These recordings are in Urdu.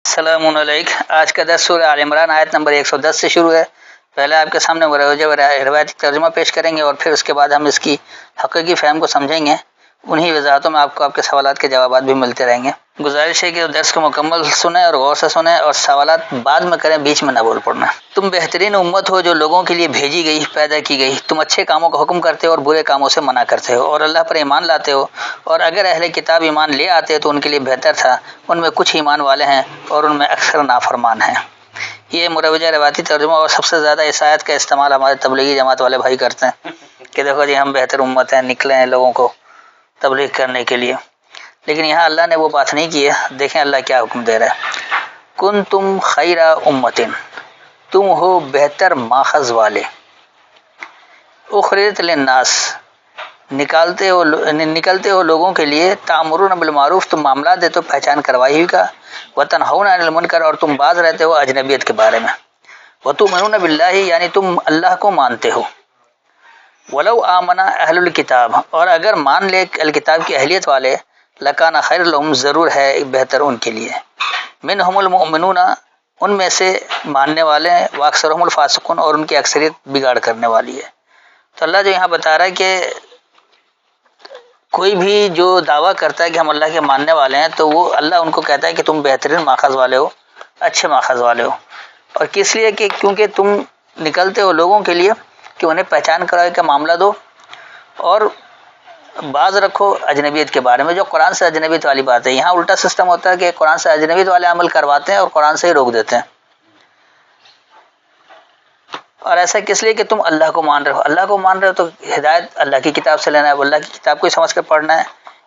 السلام علیکم۔ آج کا درس سورہ آل عمران آیت نمبر 110 سے شروع ہے۔ پہلے آپ کے سامنے روایتی ترجمہ پیش کریں گے اور پھر اس کے بعد ہم اس کی حقیقی فہم کو سمجھیں گے۔ انہی وضاحتوں میں آپ کو آپ کے سوالات کے جوابات بھی ملتے رہیں گے۔ گزارش ہے کہ درس کو مکمل سنیں اور غور سے سنیں اور سوالات بعد میں کریں، بیچ میں نہ بول پڑنا۔ تم بہترین امت ہو جو لوگوں کے لیے بھیجی گئی، پیدا کی گئی۔ تم اچھے کاموں کا حکم کرتے ہو اور برے کاموں سے منع کرتے ہو اور اللہ پر ایمان لاتے ہو، اور اگر اہل کتاب ایمان لے آتے تو ان کے لیے بہتر تھا۔ ان میں کچھ ایمان والے ہیں اور ان میں اکثر نافرمان ہیں۔ یہ مروجہ روایتی ترجمہ، اور سب سے زیادہ اس آیت کا استعمال ہمارے تبلیغی جماعت والے بھائی کرتے ہیں کہ دیکھو جی ہم بہتر امت ہیں، نکلے ہیں لوگوں کو تبلیغ کرنے کے لیے۔ لیکن یہاں اللہ نے وہ بات نہیں کی ہے۔ دیکھیں اللہ کیا حکم دے رہا ہے۔ کنتم خیر امتن، تم ہو بہتر ماخذ والے، اخرجت للناس، نکلتے ہو لوگوں کے لیے، تأمرون بالمعروف، تم معاملات دیتے ہو پہچان کروائی ہوئی کا، وتنہون عن المنکر، اور تم باز رہتے ہو اجنبیت کے بارے میں، وتؤمنون باللہ، یعنی تم اللہ کو مانتے ہو، ولو آمن اہل الکتاب، اور اگر مان لے الکتاب کی اہلیت والے، لکان خیر لہم، ضرور ہے بہتر ان کے لیے، منہم المؤمنون، ان میں سے ماننے والے ہیں، واکثرہم الفاسقون، اور ان کی اکثریت بگاڑ کرنے والی ہے۔ تو اللہ جو یہاں بتا رہا ہے کہ کوئی بھی جو دعویٰ کرتا ہے کہ ہم اللہ کے ماننے والے ہیں، تو وہ اللہ ان کو کہتا ہے کہ تم بہترین ماخذ والے ہو، اچھے ماخذ والے ہو۔ اور کس لیے؟ کہ کیونکہ تم نکلتے ہو لوگوں کے لیے کہ انہیں پہچان کرائے کا معاملہ دو، اور بعض رکھو اجنبیت کے بارے میں، جو قرآن سے اجنبیت والی بات ہے۔ یہاں الٹا سسٹم ہوتا ہے کہ قرآن سے اجنبیت والے عمل کرواتے ہیں اور قرآن سے ہی روک دیتے ہیں۔ اور ایسا کس لیے؟ کہ تم اللہ کو مان رہے ہو۔ اللہ کو مان رہے ہو تو ہدایت اللہ کی کتاب سے لینا ہے، اللہ کی کتاب کو ہی سمجھ کر پڑھنا ہے،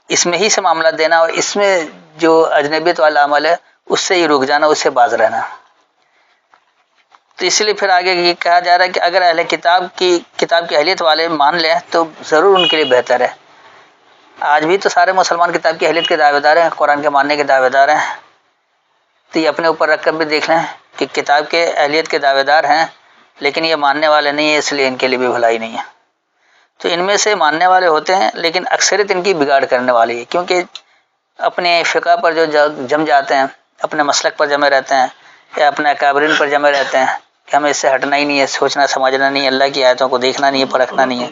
اس میں ہی سے معاملہ دینا، اور اس میں جو اجنبیت والا عمل ہے اس سے ہی رک جانا، اس سے باز رہنا۔ تو اس لیے پھر آگے یہ کہا جا رہا ہے کہ اگر اہل کتاب کی اہلیت والے مان لیں تو ضرور ان کے لیے بہتر ہے۔ آج بھی تو سارے مسلمان کتاب کی اہلیت کے دعوے دار ہیں، قرآن کے ماننے کے دعوے دار ہیں۔ تو یہ اپنے اوپر رکھ کر بھی دیکھ لیں کہ کتاب کے اہلیت کے دعوے دار ہیں لیکن یہ ماننے والے نہیں ہیں، اس لیے ان کے لیے بھی بھلائی نہیں ہے۔ تو ان میں سے ماننے والے ہوتے ہیں لیکن اکثریت ان کی بگاڑ کرنے والی ہے، کیونکہ اپنے فقہ پر جو جم جاتے ہیں، اپنے مسلک پر جمے رہتے ہیں، یا اپنے اکابرین پر جمے رہتے ہیں کہ ہمیں اس سے ہٹنا ہی نہیں ہے، سوچنا سمجھنا نہیں ہے، اللہ کی آیتوں کو دیکھنا نہیں ہے، پرکھنا نہیں ہے،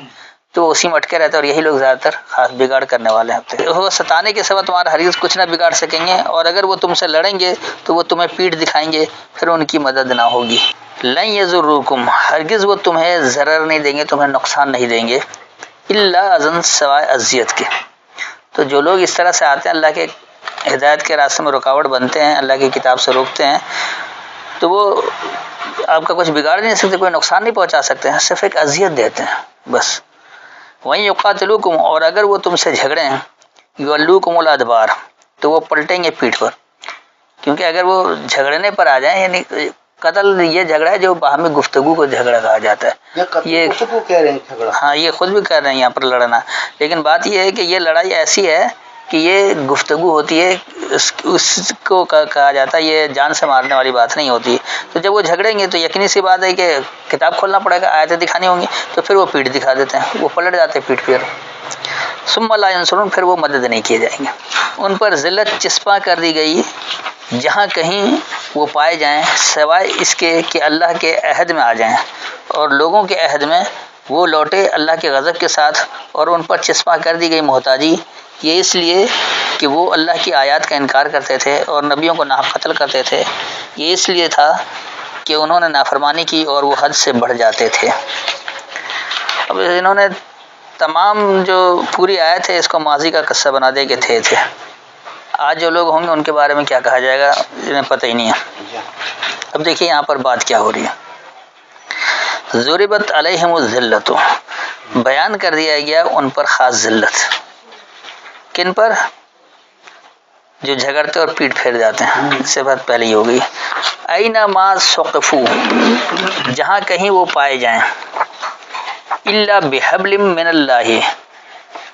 تو اسی میں اٹکے رہتے ہیں، اور یہی لوگ زیادہ تر خاص بگاڑ کرنے والے ہوتے ہیں۔ وہ ستانے کے سوا تمہارا ہرگز کچھ نہ بگاڑ سکیں گے، اور اگر وہ تم سے لڑیں گے تو وہ تمہیں پیٹھ دکھائیں گے، پھر ان کی مدد نہ ہوگی۔ لن یضروکم، ہرگز وہ تمہیں ضرر نہیں دیں گے، تمہیں نقصان نہیں دیں گے، الا اذن، سوائے اذیت کے۔ تو جو لوگ اس طرح سے آتے ہیں، اللہ کے ہدایت کے راستے میں رکاوٹ بنتے ہیں، اللہ کی کتاب سے روکتے ہیں، تو وہ آپ کا کچھ بگاڑ نہیں سکتے، کوئی نقصان نہیں پہنچا سکتے ہیں، صرف ایک اذیت دیتے ہیں بس۔ وہیں یقاتلوکم، اور اگر وہ تم سے جھگڑیں، یولوکم الادبار، تو وہ پلٹیں گے پیٹھ پر، کیونکہ اگر وہ جھگڑنے پر آ جائیں، یعنی قتل یہ جھگڑا ہے جو باہمی گفتگو کو جھگڑا کہا جاتا ہے۔ یہ کہہ رہے ہیں جھگڑا، ہاں یہ خود بھی کہہ رہے ہیں یہاں پر لڑنا، لیکن بات یہ ہے کہ یہ لڑائی ایسی ہے کہ یہ گفتگو ہوتی ہے، اس کو کہا جاتا ہے، یہ جان سے مارنے والی بات نہیں ہوتی۔ تو جب وہ جھگڑیں گے تو یقینی سی بات ہے کہ کتاب کھولنا پڑے گا، آیتیں دکھانی ہوں گی، تو پھر وہ پیٹھ دکھا دیتے ہیں، وہ پلٹ جاتے ہیں پیٹھ پھر۔ ثم لا ینصرون، پھر وہ مدد نہیں کیے جائیں گے۔ ان پر ذلت چسپاں کر دی گئی جہاں کہیں وہ پائے جائیں، سوائے اس کے کہ اللہ کے عہد میں آ جائیں، اور لوگوں کے عہد میں وہ لوٹے اللہ کے غضب کے ساتھ، اور ان پر چسپاں کر دی گئی محتاجی، یہ اس لیے کہ وہ اللہ کی آیات کا انکار کرتے تھے اور نبیوں کو ناحق قتل کرتے تھے۔ یہ اس لیے تھا کہ انہوں نے نافرمانی کی اور وہ حد سے بڑھ جاتے تھے۔ اب انہوں نے تمام جو پوری آیت ہے اس کو ماضی کا قصہ بنا دے کہ تھے۔ آج جو لوگ ہوں گے ان کے بارے میں کیا کہا جائے گا انہیں پتہ ہی نہیں ہے۔ اب دیکھیے یہاں پر بات کیا ہو رہی ہے۔ ضربت علیہم الذلۃ، بیان کر دیا گیا ان پر خاص ذلت، کن پر؟ جو جھگڑتے اور پیٹ پھیر جاتے ہیں، اس سے بات پہلے ہی ہو گئی۔ اینما ثقفوا، جہاں کہیں وہ پائے جائیں، الا بحبل من اللہ،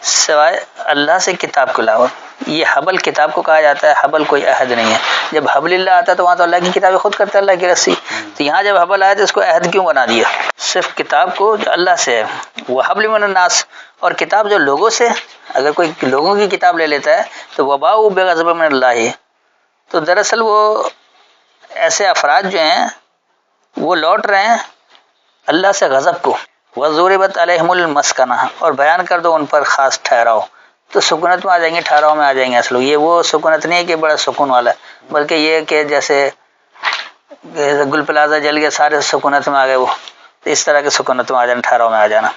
سوائے اللہ سے کتاب کے علاوہ۔ یہ حبل کتاب کو کہا جاتا ہے، حبل کوئی عہد نہیں ہے۔ جب حبل اللہ آتا ہے تو وہاں تو اللہ کی کتاب خود کرتا ہے، اللہ کی رسی، تو یہاں جب حبل آیا تو اس کو عہد کیوں بنا دیا؟ صرف کتاب کو جو اللہ سے ہے، وہ حبل من الناس، اور کتاب جو لوگوں سے، اگر کوئی لوگوں کی کتاب لے لیتا ہے تو وباء بغضب من اللہ، تو دراصل وہ ایسے افراد جو ہیں وہ لوٹ رہے ہیں اللہ سے غضب کو. وَضُرِبَتْ عَلَيْهِمُ الْمَسْكَنَةُ اور بیان کر دو ان پر خاص ٹھہراؤ. تو سکونت میں آ جائیں گے, ٹھہراؤ میں آ جائیں گے. اصل یہ وہ سکونت نہیں ہے کہ بڑا سکون والا ہے, بلکہ یہ کہ جیسے گل پلازہ جل گیا سارے سکونت میں آ گئے, وہ اس طرح کے سکونت میں آ جانا, ٹھہراؤ میں آ جانا.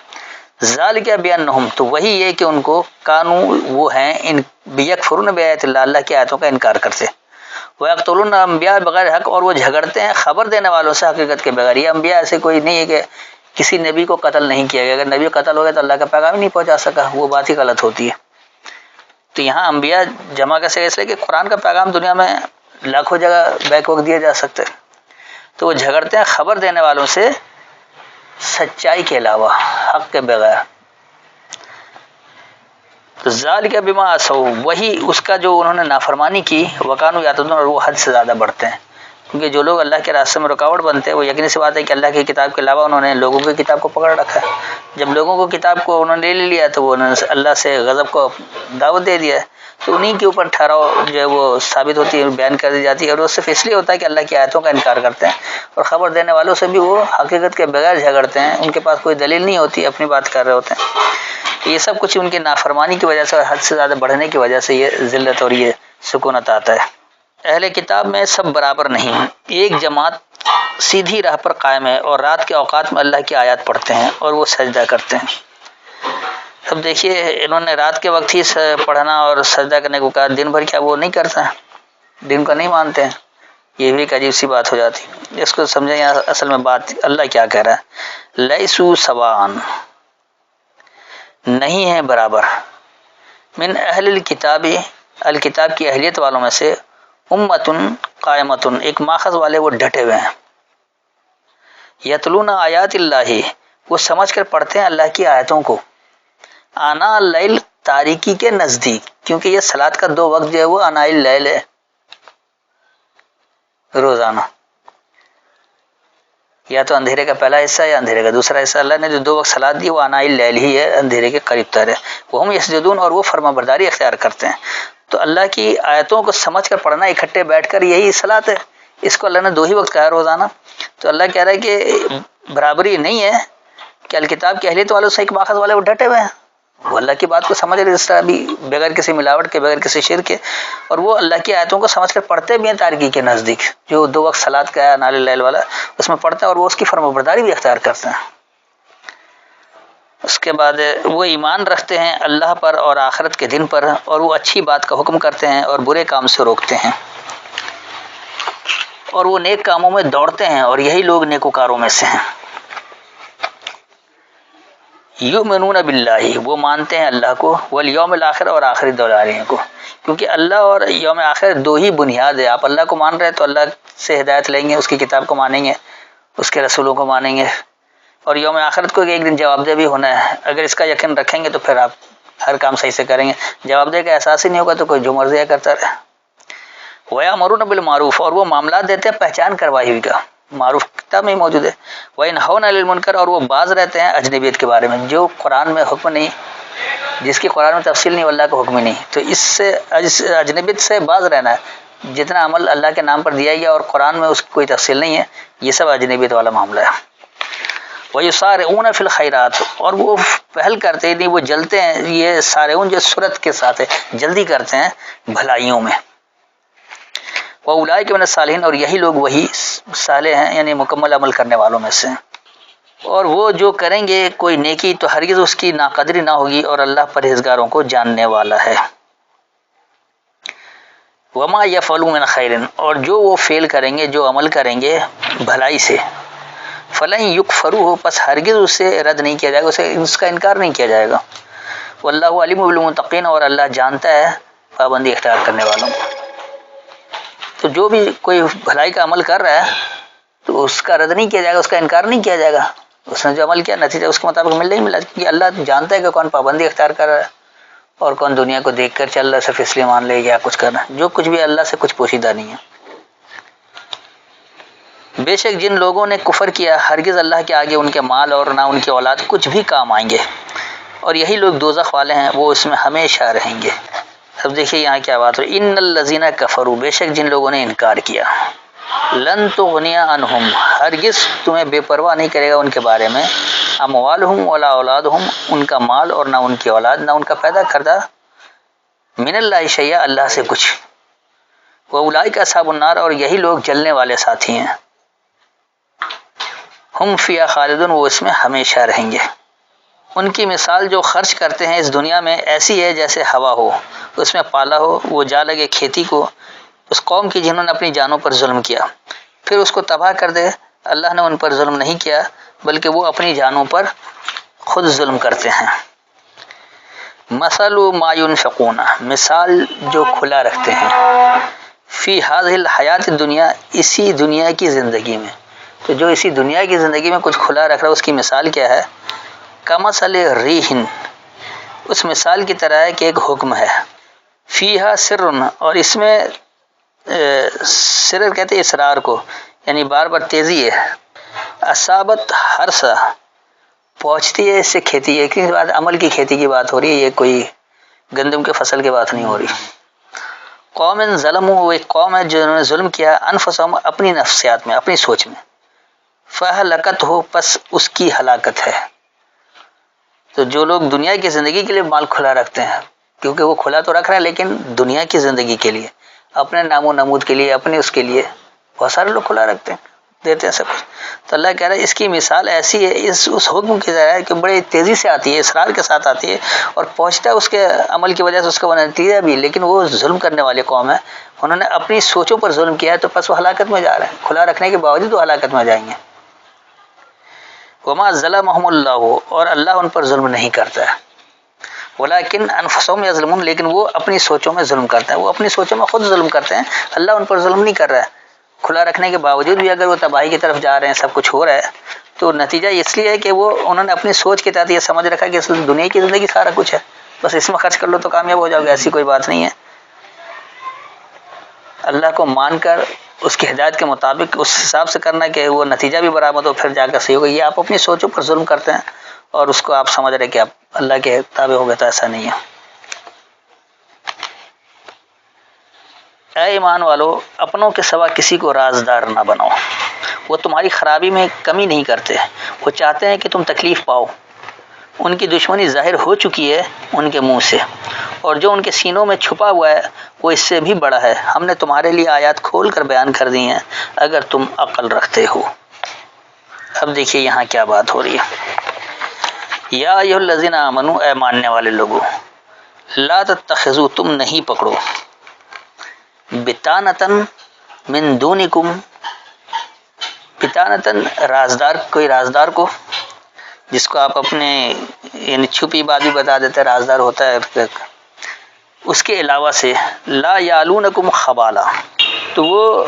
ذالک بأنہم تو وہی یہ کہ ان کو کانو وہ ہیں ان بیکفرون بآیات اللہ اللہ کی آیتوں کا انکار کرتے, ویقتلون انبیاء بغیر حق اور وہ جھگڑتے ہیں خبر دینے والوں سے حقیقت کے بغیر. یہ انبیاء ایسے کوئی نہیں ہے کہ کسی نبی کو قتل نہیں کیا گیا, اگر نبی قتل ہو گیا تو اللہ کا پیغام ہی نہیں پہنچا سکا, وہ بات ہی غلط ہوتی ہے. تو یہاں انبیاء جمع کیسے اس لیے کہ قرآن کا پیغام دنیا میں لاکھوں جگہ بیک وقت دیا جا سکتے, تو وہ جھگڑتے ہیں خبر دینے والوں سے سچائی کے علاوہ حق کے بغیر. تو ذالک بما عصوا وہی اس کا جو انہوں نے نافرمانی کی, وکانوا یعتدون اور وہ حد سے زیادہ بڑھتے ہیں. کیونکہ جو لوگ اللہ کے راستے میں رکاوٹ بنتے ہیں وہ یقینی سی بات ہے کہ اللہ کی کتاب کے علاوہ انہوں نے لوگوں کی کتاب کو پکڑ رکھا ہے. جب لوگوں کو کتاب کو انہوں نے لے لیا تو وہ انہوں نے اللہ سے غضب کو دعوت دے دیا ہے, تو انہیں کے اوپر ٹھہراؤ جو ہے وہ ثابت ہوتی ہے, بیان کر دی جاتی ہے. اور وہ صرف اس لیے ہوتا ہے کہ اللہ کی آیتوں کا انکار کرتے ہیں, اور خبر دینے والوں سے بھی وہ حقیقت کے بغیر جھگڑتے ہیں, ان کے پاس کوئی دلیل نہیں ہوتی, اپنی بات کر رہے ہوتے ہیں. یہ سب کچھ ان کی نافرمانی کی وجہ سے اور حد سے زیادہ بڑھنے کی وجہ سے یہ ذلت اور یہ سکونت آتا ہے. اہل کتاب میں سب برابر نہیں ہیں, ایک جماعت سیدھی راہ پر قائم ہے اور رات کے اوقات میں اللہ کی آیات پڑھتے ہیں اور وہ سجدہ کرتے ہیں. اب دیکھیے انہوں نے رات کے وقت ہی پڑھنا اور سجدہ کرنے کو کہا, دن بھر کیا وہ نہیں کرتا, دن کو نہیں مانتے ہیں, یہ بھی ایک عجیب سی بات ہو جاتی. اس کو سمجھیں یہاں اصل میں بات اللہ کیا کہہ رہا ہے, لیسو سواء نہیں ہے برابر, من اہل الکتاب الکتاب کی اہلیت والوں میں سے امتن قائمتن ایک ماخذ والے وہ ڈٹے ہوئے ہیں, یتلون آیات اللہ وہ سمجھ کر پڑھتے ہیں اللہ کی آیتوں کو, آنا اللیل تاریکی کے نزدیک, کیونکہ یہ صلاۃ کا 2 وقت جو ہے وہ آنا اللیل ہے روزانہ, یا تو اندھیرے کا پہلا حصہ یا اندھیرے کا دوسرا حصہ. اللہ نے جو 2 وقت صلاۃ دی وہ آنا اللیل ہی ہے, اندھیرے کے قریب تر ہے. وہ ہم یسجدون اور وہ فرما برداری اختیار کرتے ہیں. تو اللہ کی آیتوں کو سمجھ کر پڑھنا اکٹھے بیٹھ کر یہی صلاۃ ہے, اس کو اللہ نے 2 ہی وقت کہا ہے روزانہ. تو اللہ کہہ رہا ہے کہ برابری نہیں ہے کہ الکتاب کی اہلیت والوں سے ایک ماخذ والے وہ ڈٹے ہوئے ہیں, وہ اللہ کی بات کو سمجھ رہے اس طرح بھی بغیر کسی ملاوٹ کے بغیر کسی شرک کے, اور وہ اللہ کی آیتوں کو سمجھ کر پڑھتے بھی ہیں تاریکی کے نزدیک. جو 2 وقت صلاۃ کا ہے نال اللیل والا اس میں پڑھتے ہیں اور وہ اس کی فرما برداری بھی اختیار کرتے ہیں. اس کے بعد وہ ایمان رکھتے ہیں اللہ پر اور آخرت کے دن پر, اور وہ اچھی بات کا حکم کرتے ہیں اور برے کام سے روکتے ہیں, اور وہ نیک کاموں میں دوڑتے ہیں, اور یہی لوگ نیکوکاروں میں سے ہیں. یؤمنون باللہ وہ مانتے ہیں اللہ کو, والیوم الآخر اور آخری دورانیہ کو, کیونکہ اللہ اور یوم آخر 2 ہی بنیاد ہے. آپ اللہ کو مان رہے ہیں تو اللہ سے ہدایت لیں گے, اس کی کتاب کو مانیں گے, اس کے رسولوں کو مانیں گے, اور یوم آخرت کو ایک دن جواب دہ بھی ہونا ہے. اگر اس کا یقین رکھیں گے تو پھر آپ ہر کام صحیح سے کریں گے, جواب دہ کا احساس ہی نہیں ہوگا تو کوئی جو مرضی کرتا رہے. وَيَأْمُرُونَ بِالْمَعْرُوفِ اور وہ معاملات دیتے ہیں پہچان کروائی ہوئی کا, معروف کتاب میں موجود ہے. وَيَنْهَوْنَ عَنِ الْمُنْكَرِ اور وہ باز رہتے ہیں اجنبیت کے بارے میں, جو قرآن میں حکم نہیں, جس کی قرآن میں تفصیل نہیں, اللہ کا حکم ہی نہیں, تو اس سے اجنبیت سے باز رہنا ہے. جتنا عمل اللہ کے نام پر دیا گیا اور قرآن میں اس کی کوئی تفصیل نہیں ہے, یہ سب اجنبیت والا معاملہ ہے. وَيُسَارِعُونَ فِي الْخَيْرَاتِ اور وہ پہل کرتے ہیں, نہیں وہ جلتے ہیں, یہ سارعون جو سرعت کے ساتھ ہے, جلدی کرتے ہیں بھلائیوں میں. وَأُولَٰئِکَ مِنَ الصَّالِحِینَ اور یہی لوگ وہی صالح ہیں, یعنی مکمل عمل کرنے والوں میں سے. اور وہ جو کریں گے کوئی نیکی تو ہرگز اس کی ناقدری نہ ہوگی, اور اللہ پرہیزگاروں کو جاننے والا ہے. وَمَا يَفْعَلُوا مِنْ خَيْرٍ اور جو وہ فعل کریں گے, جو عمل کریں گے بھلائی سے, فَلَن يُكْفَرُوهُ پس ہرگز اسے رد نہیں کیا جائے گا, اس کا انکار نہیں کیا جائے گا. وَاللَّهُ عَلِيمٌ بِالْمُتَّقِينَ اور اللہ جانتا ہے پابندی اختیار کرنے والوں کو. تو جو بھی کوئی بھلائی کا عمل کر رہا ہے تو اس کا رد نہیں کیا جائے گا, اس کا انکار نہیں کیا جائے گا. اس نے جو عمل کیا نتیجہ اس کے مطابق مل نہیں ملا, کیونکہ اللہ جانتا ہے کہ کون پابندی اختیار کر رہا ہے اور کون دنیا کو دیکھ کر چل رہا ہے, صرف اس لیے مان لے گیا کچھ کرنا. جو کچھ بھی اللہ سے کچھ پوشیدہ نہیں ہے. بے شک جن لوگوں نے کفر کیا ہرگز اللہ کے آگے ان کے مال اور نہ ان کی اولاد کچھ بھی کام آئیں گے, اور یہی لوگ دوزخ والے ہیں, وہ اس میں ہمیشہ رہیں گے. اب دیکھیے یہاں کیا بات ہو, ان الذین کفروا بے شک جن لوگوں نے انکار کیا, لن تغنی عنہم، ہرگز تمہیں بے پرواہ نہیں کرے گا ان کے بارے میں، اموالہم ولا اولادہم، ان کا مال اور نہ ان کی اولاد، نہ ان کا پیدا کردہ، من اللہ شیئا، اللہ سے کچھ، واولئک اصحاب النار، اور یہی لوگ جلنے والے ساتھی ہیں، ہم فیہا خالدون، وہ اس میں ہمیشہ رہیں گے۔ ان کی مثال جو خرچ کرتے ہیں اس دنیا میں ایسی ہے جیسے ہوا ہو، اس میں پالا ہو، وہ جا لگے کھیتی کو، اس قوم کی جنہوں نے اپنی جانوں پر ظلم کیا، پھر اس کو تباہ کر دے۔ اللہ نے ان پر ظلم نہیں کیا بلکہ وہ اپنی جانوں پر خود ظلم کرتے ہیں۔ مثل ما ينفقون، مثال جو کھلا رکھتے ہیں، فی هذه الحیات الدنیا، اسی دنیا کی زندگی میں، تو جو اسی دنیا کی زندگی میں کچھ کھلا رکھ رہا ہے اس کی مثال کیا ہے؟ کمثل ریح، اس مثال کی طرح ہے کہ ایک حکم ہے، فیہا سر، اور اس میں سر کہتے ہیں اسرار کو، یعنی بار بار تیزی ہے، اصابت ہرسا، پہنچتی ہے اس سے کھیتی، ایک ہی بات عمل کی کھیتی کی بات ہو رہی ہے، یہ کوئی گندم کے فصل کی بات نہیں ہو رہی۔ قوم ظلم، وہ ایک قوم ہے جنہوں نے ظلم کیا، انفسهم، اپنی نفسیات میں، اپنی سوچ میں، فہلکت ہو، پس اس کی ہلاکت ہے۔ تو جو لوگ دنیا کی زندگی کے لیے مال کھلا رکھتے ہیں، کیونکہ وہ کھلا تو رکھ رہے ہیں لیکن دنیا کی زندگی کے لیے، اپنے نام و نمود کے لیے، اپنے اس کے لیے بہت سارے لوگ کھلا رکھتے ہیں، دیتے ہیں سب کچھ، تو اللہ کہہ رہا ہے اس کی مثال ایسی ہے، اس حکم کی طرح ہے کہ بڑے تیزی سے آتی ہے، اصرار کے ساتھ آتی ہے، اور پہنچتا ہے اس کے عمل کی وجہ سے اس کا نتیجہ بھی، لیکن وہ ظلم کرنے والے قوم ہے، انہوں نے اپنی سوچوں پر ظلم کیا ہے، تو پس وہ ہلاکت میں جا رہے ہیں، کھلا رکھنے کے باوجود وہ ہلاکت میں جائیں گے۔ وما ظلمهم اللہ، اور اللہ ان پر ظلم نہیں کرتا ہے، ولیکن انفسهم یظلمون، لیکن وہ اپنی سوچوں میں ظلم کرتے ہیں، وہ اپنی سوچوں میں خود ظلم کرتے ہیں، اللہ ان پر ظلم نہیں کر رہا ہے۔ کھلا رکھنے کے باوجود بھی اگر وہ تباہی کی طرف جا رہے ہیں، سب کچھ ہو رہا ہے، تو نتیجہ اس لیے ہے کہ وہ انہوں نے اپنی سوچ کے تحت یہ سمجھ رکھا کہ اس دنیا کی زندگی سارا کچھ ہے، بس اس میں خرچ کر لو تو کامیاب ہو جاؤ گے، ایسی کوئی بات نہیں ہے۔ اللہ کو مان کر اس کی ہدایت کے مطابق اس حساب سے کرنا کہ وہ نتیجہ بھی برآمد ہو، پھر جا کر صحیح ہوگا، یہ آپ اپنی سوچوں پر ظلم کرتے ہیں اور اس کو آپ سمجھ رہے کہ آپ اللہ کے تابع ہو گئے، تو ایسا نہیں ہے۔ اے ایمان والو، اپنوں کے سوا کسی کو رازدار نہ بناؤ، وہ تمہاری خرابی میں کمی نہیں کرتے، وہ چاہتے ہیں کہ تم تکلیف پاؤ، ان کی دشمنی ظاہر ہو چکی ہے ان کے منہ سے، اور جو ان کے سینوں میں چھپا ہوا ہے وہ اس سے بھی بڑا ہے، ہم نے تمہارے لیے آیات کھول کر بیان کر دی ہیں اگر تم عقل رکھتے ہو۔ اب دیکھیے یہاں کیا بات ہو رہی ہے، یا ایھا الذین آمنو، اے ماننے والے لوگو، لا تتخذوا، تم نہیں پکڑو، بطانۃ من دونکم، بطانۃ رازدار، کوئی رازدار کو، جس کو آپ اپنے یعنی چھپی بات بھی بتا دیتے ہیں، رازدار ہوتا ہے، اس کے علاوہ سے، لا یعلونکم خبالا، تو وہ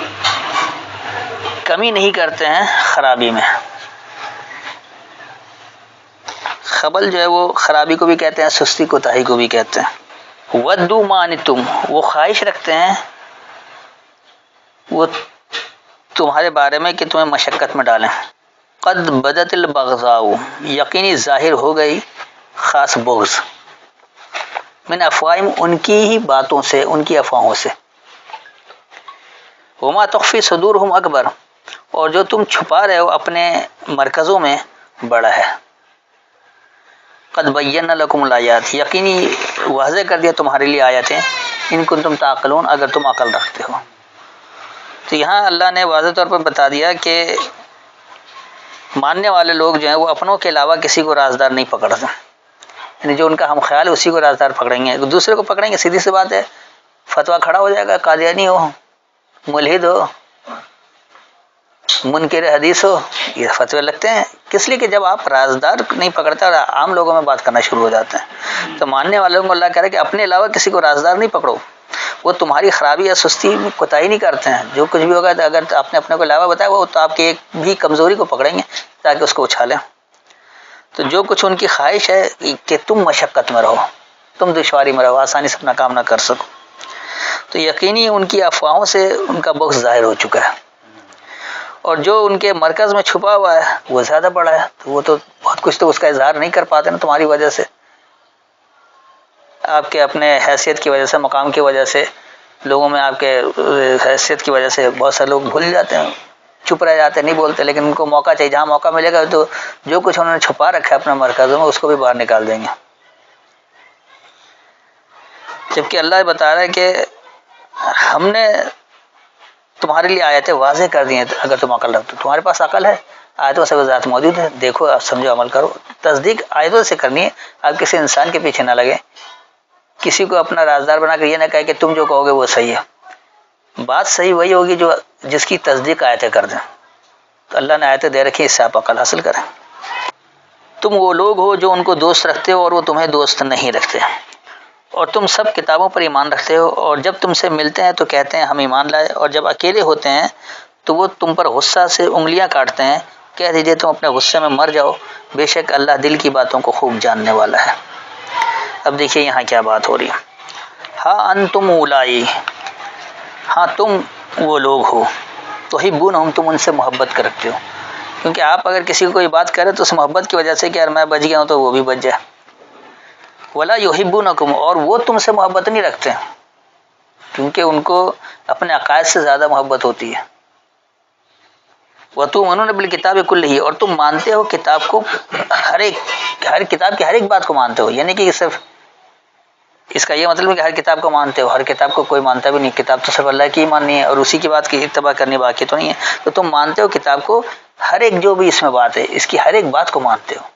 کمی نہیں کرتے ہیں خرابی میں۔ خبل جو ہے وہ خرابی کو بھی کہتے ہیں، سستی کوتاہی کو بھی کہتے ہیں۔ ودوا ما عنتم، وہ خواہش رکھتے ہیں وہ تمہارے بارے میں کہ تمہیں مشقت میں ڈالیں۔ قد بدت البغضاء، یقینی ظاہر ہو گئی خاص بغض، من افواہہم، ان کی ہی باتوں سے، ان کی افواہوں سے، وما تخفی صدورہم اکبر، اور جو تم چھپا رہے ہو اپنے مرکزوں میں بڑا ہے۔ قد بینا لکم الآیات، یقینی واضح کر دیا تمہارے لیے آیتیں، ان کنتم تعقلون، اگر تم عقل رکھتے ہو۔ تو یہاں اللہ نے واضح طور پر بتا دیا کہ ماننے والے لوگ جو ہیں وہ اپنوں کے علاوہ کسی کو رازدار نہیں پکڑتے، یعنی جو ان کا ہم خیال ہے اسی کو رازدار پکڑیں گے، دوسرے کو پکڑیں گے سیدھی سی بات ہے، فتویٰ کھڑا ہو جائے گا، قادیانی ہو، ملحد ہو، منکر حدیث ہو، یہ فتوے لگتے ہیں، کس لیے کہ جب آپ رازدار نہیں پکڑتے اور عام لوگوں میں بات کرنا شروع ہو جاتے ہیں، تو ماننے والوں کو اللہ کہہ رہا ہے کہ اپنے علاوہ کسی کو رازدار نہیں پکڑو، وہ تمہاری خرابی یا سستی میں کوتاہی نہیں کرتے ہیں، جو کچھ بھی ہوگا تو اگر آپ نے اپنے کو علاوہ بتایا وہ تو آپ کی ایک بھی کمزوری کو پکڑیں گے تاکہ اس کو اچھالیں۔ تو جو کچھ ان کی خواہش ہے کہ تم مشقت میں رہو، تم دشواری میں رہو، آسانی سے اپنا کام نہ کر سکو، تو یقینی ان کی افواہوں سے ان کا بغض ظاہر ہو چکا ہے، اور جو ان کے مرکز میں چھپا ہوا ہے وہ زیادہ بڑا ہے، تو وہ تو بہت کچھ تو اس کا اظہار نہیں کر پاتے نا تمہاری وجہ سے، آپ کے اپنے حیثیت کی وجہ سے، مقام کی وجہ سے، لوگوں میں آپ کے حیثیت کی وجہ سے بہت سارے لوگ بھول جاتے ہیں، چپ رہ جاتے ہیں، نہیں بولتے، لیکن ان کو موقع چاہیے، جہاں موقع ملے گا تو جو کچھ انہوں نے چھپا رکھا ہے اپنے مرکزوں میں اس کو بھی باہر نکال دیں گے۔ جبکہ اللہ بتا رہا ہے کہ ہم نے تمہارے لیے آیتیں واضح کر دی ہیں، اگر تم عقل رکھتے تمہارے پاس عقل ہے، آیتوں سے ذات موجود ہے، دیکھو، سمجھو، عمل کرو۔ تصدیق آیتوں سے کرنی ہے، آپ کسی انسان کے پیچھے نہ لگے، کسی کو اپنا رازدار بنا کر یہ نہ کہے کہ تم جو کہو گے وہ صحیح ہے۔ بات صحیح وہی ہوگی جو جس کی تصدیق آیتیں کر دیں۔ تو اللہ نے آیتیں دے رکھی، اس سے آپ عقل حاصل کریں۔ تم وہ لوگ ہو جو ان کو دوست رکھتے ہو اور وہ تمہیں دوست نہیں رکھتے، اور تم سب کتابوں پر ایمان رکھتے ہو، اور جب تم سے ملتے ہیں تو کہتے ہیں ہم ایمان لائے، اور جب اکیلے ہوتے ہیں تو وہ تم پر غصہ سے انگلیاں کاٹتے ہیں۔ کہہ دیجئے تم اپنے غصے میں مر جاؤ، بے شک اللہ دل کی باتوں کو خوب جاننے والا ہے۔ اب دیکھیے یہاں کیا بات ہو رہی ہے۔ ہاں انتم اولائی، ہاں تم وہ لوگ ہو، تحبونہم، تم ان سے محبت کرتے ہو، کیونکہ آپ اگر کسی کو کوئی بات کرے تو اس محبت کی وجہ سے کہ یار میں بچ گیا ہوں تو وہ بھی بچ جائے۔ ولا یحبونکم، اور وہ تم سے محبت نہیں رکھتے، کیونکہ ان کو اپنے عقائد سے زیادہ محبت ہوتی ہے۔ وتؤمنون بالکتاب کلہ، اور تم مانتے ہو کتاب کو، ہر کتاب کی ہر ایک بات کو مانتے ہو، یعنی کہ صرف اس کا یہ مطلب ہے کہ ہر کتاب کو مانتے ہو، ہر کتاب کو کوئی مانتا بھی نہیں، کتاب تو صرف اللہ کی ہی ماننی ہے اور اسی کی بات کی اتباع کرنی، باقی تو نہیں ہے۔ تو تم مانتے ہو کتاب کو، ہر ایک جو بھی اس میں بات ہے اس کی ہر ایک بات کو مانتے ہو۔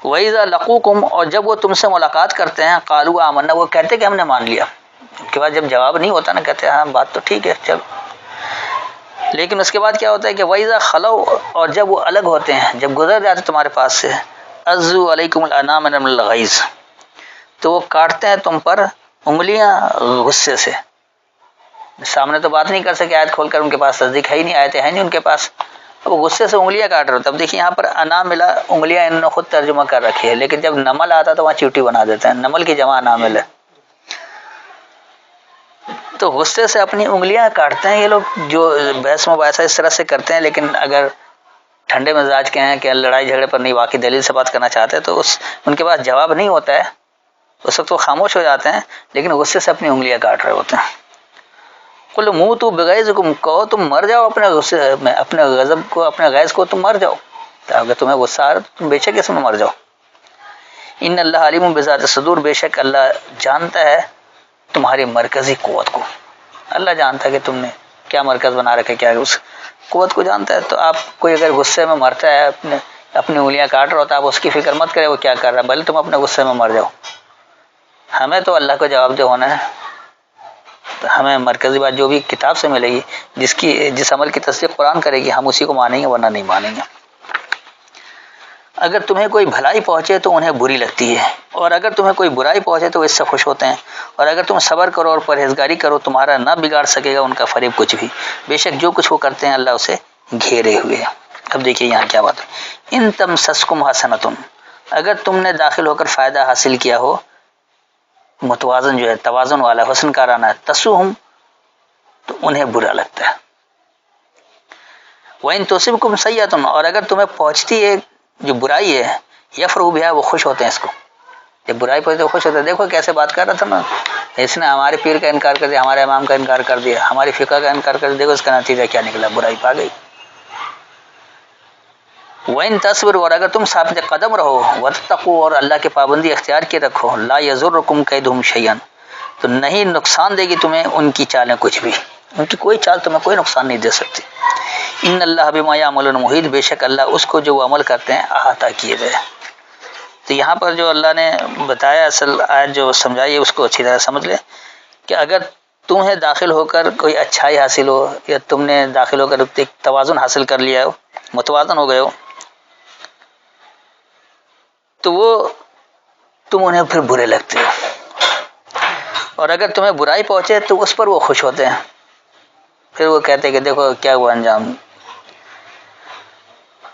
وَإِذَا لَقُوكُمْ، اور جب وہ تم سے ملاقات کرتے ہیں، قَالُوا آمَنَّا، وہ کہتے کہ ہم نے مان لیا، اس کے بعد جب جواب نہیں ہوتا نا کہتے ہاں بات تو ٹھیک ہے چلو، لیکن اس کے بعد کیا ہوتا ہے کہ وَإِذَا خَلَوْا، اور جب وہ الگ ہوتے ہیں، جب گزر جاتے تمہارے پاس سے، عَزُّوا عَلَيْكُمُ الْأَنَامِلَ مِنَ الْغَيْظِ، تو وہ کاٹتے ہیں تم پر انگلیاں غصے سے۔ سامنے تو بات نہیں کر سکے آیت کھول کر، ان کے پاس تصدیق ہے ہی نہیں، آیتیں ہیں نہیں ان کے پاس، اب وہ غصے سے انگلیاں کاٹ رہے ہوتے۔ اب دیکھیے یہاں پر اناملہ، انگلیاں انہوں نے خود ترجمہ کر رکھی ہے، لیکن جب نمل آتا تو وہاں چیوٹی بنا دیتے ہیں، نمل کی جمع انامل ہے۔ تو غصے سے اپنی انگلیاں کاٹتے ہیں یہ لوگ، جو بحث مباحثہ اس طرح سے کرتے ہیں، لیکن اگر ٹھنڈے مزاج کے ہیں کہ لڑائی جھگڑے پر نہیں، واقعی دلیل سے بات کرنا چاہتے ہیں، تو ان کے پاس جواب نہیں ہوتا ہے، اس وقت وہ خاموش ہو جاتے ہیں، لیکن غصے سے اپنی انگلیاں کاٹ رہے ہوتے ہیں۔ قل موتوا بغیظکم، کہو تم مر جاؤ اپنے غصے میں، اپنے غضب کو، اپنے غیظ کو تم مر جاؤ، اگر تمہیں غصہ آ رہا تو تم بے شک اس میں مر جاؤ۔ ان اللہ علیم بذات الصدور، بے شک اللہ جانتا ہے تمہاری مرکزی قوت کو، اللہ جانتا ہے کہ تم نے کیا مرکز بنا رکھے، کیا اس قوت کو جانتا ہے۔ تو آپ کوئی اگر غصے میں مرتا ہے، اپنی انگلیاں کاٹ رہا ہوتا ہے، آپ اس کی فکر مت کرے وہ کیا کر رہا ہے، بھلے تم اپنے غصے میں مر جاؤ، ہمیں تو اللہ کو جواب دہ ہونا ہے۔ تو ہمیں مرکزی بات جو بھی کتاب سے ملے گی، جس عمل کی تصدیق قرآن کرے گی، ہم اسی کو مانیں گے، ورنہ نہیں مانیں گے۔ اگر تمہیں کوئی بھلائی پہنچے تو انہیں بری لگتی ہے، اور اگر تمہیں کوئی برائی پہنچے تو اس سے خوش ہوتے ہیں، اور اگر تم صبر کرو اور پرہیزگاری کرو تمہارا نہ بگاڑ سکے گا ان کا فریب کچھ بھی، بے شک جو کچھ وہ کرتے ہیں اللہ اسے گھیرے ہوئے ہے۔ اب دیکھیے یہاں کیا بات ہے۔ ان تمسسکم حسنۃ، اگر تم نے داخل ہو کر فائدہ حاصل کیا ہو، متوازن جو ہے، توازن والا، حسن کارانہ ہے، تسوہم، تو انہیں برا لگتا ہے۔ وَإِن تُصِبْكُمْ سَیئَۃٌ، اور اگر تمہیں پہنچتی ہے جو برائی ہے، یفرحوا بہا، وہ خوش ہوتے ہیں اس کو، جب برائی پہنچتی ہے خوش ہوتے ہیں۔ دیکھو کیسے بات کر رہا تھا نا، اس نے ہمارے پیر کا انکار کر دیا، ہمارے امام کا انکار کر دیا، ہماری فقہ کا انکار کر دیا، دیکھو اس کا نتیجہ کیا نکلا، برائی پا گئی۔ وَإِن تَصْبِرُوا، اور اگر تم ثابت قدم رہو، وَتَتَّقُوا، اور اللہ کی پابندی اختیار کے رکھو، لَا يَضُرُّكُمْ كَيْدُهُمْ شَيْئًا، تو نہیں نقصان دے گی تمہیں ان کی چالیں کچھ بھی، ان کی کوئی چال تمہیں کوئی نقصان نہیں دے سکتی۔ ان اللہ بما یعملون محیط، بے شک اللہ اس کو جو وہ عمل کرتے ہیں احاطہ کیے ہوئے۔ تو یہاں پر جو اللہ نے بتایا، اصل آیت جو سمجھائی ہے اس کو اچھی طرح سمجھ لے، کہ اگر تمہیں داخل ہو کر کوئی اچھائی حاصل ہو، یا تم نے داخل ہو کر ایک توازن حاصل کر لیا ہو، متوازن ہو گئے ہو، تو وہ تم انہیں پھر برے لگتے ہو، اور اگر تمہیں برائی پہنچے تو اس پر وہ خوش ہوتے ہیں، پھر وہ کہتے ہیں کہ دیکھو کیا ہوا انجام۔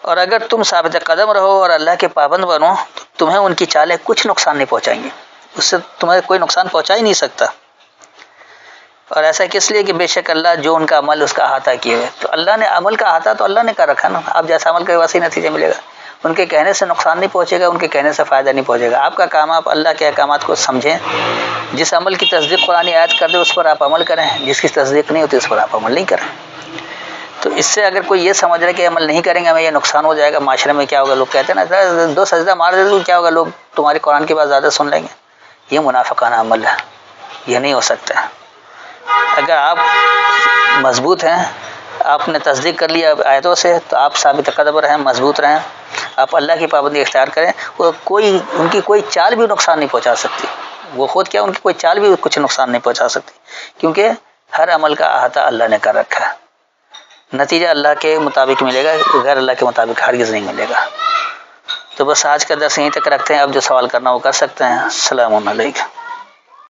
اور اگر تم ثابت قدم رہو اور اللہ کے پابند بنو تو تمہیں ان کی چالیں کچھ نقصان نہیں پہنچائیں گی، اس سے تمہیں کوئی نقصان پہنچا ہی نہیں سکتا۔ اور ایسا کس لیے کہ بے شک اللہ جو ان کا عمل اس کا احاطہ کیے ہوئے، تو اللہ نے عمل کا احاطہ تو اللہ نے کر رکھا نا، آپ جیسا عمل کرے ویسے ہی نتیجہ ملے گا، ان کے کہنے سے نقصان نہیں پہنچے گا، ان کے کہنے سے فائدہ نہیں پہنچے گا۔ آپ کا کام آپ اللہ کے احکامات کو سمجھیں جس عمل کی تصدیق قرآن آیت کر دے اس پر آپ عمل کریں، جس کی تصدیق نہیں ہوتی اس پر آپ عمل نہیں کریں۔ تو اس سے اگر کوئی یہ سمجھ رہے کہ عمل نہیں کریں گے ہمیں یہ نقصان ہو جائے گا، معاشرے میں کیا ہوگا، لوگ کہتے ہیں نا 2 سجدہ مار دے تو کیا ہوگا، لوگ تمہاری قرآن کی بات زیادہ سن لیں گے، یہ منافقانہ عمل ہے، یہ نہیں ہو سکتا۔ اگر آپ مضبوط ہیں، آپ نے تصدیق کر لیا آیتوں سے، تو آپ ثابت قدم رہیں، مضبوط رہیں، آپ اللہ کی پابندی اختیار کریں، وہ ان کی کوئی چال بھی نقصان نہیں پہنچا سکتی، وہ خود کیا ان کی کوئی چال بھی کچھ نقصان نہیں پہنچا سکتی، کیونکہ ہر عمل کا احاطہ اللہ نے کر رکھا ہے، نتیجہ اللہ کے مطابق ملے گا، غیر اللہ کے مطابق ہرگز نہیں ملے گا۔ تو بس آج کا درس یہیں تک رکھتے ہیں، اب جو سوال کرنا وہ کر سکتے ہیں۔ السلام علیکم۔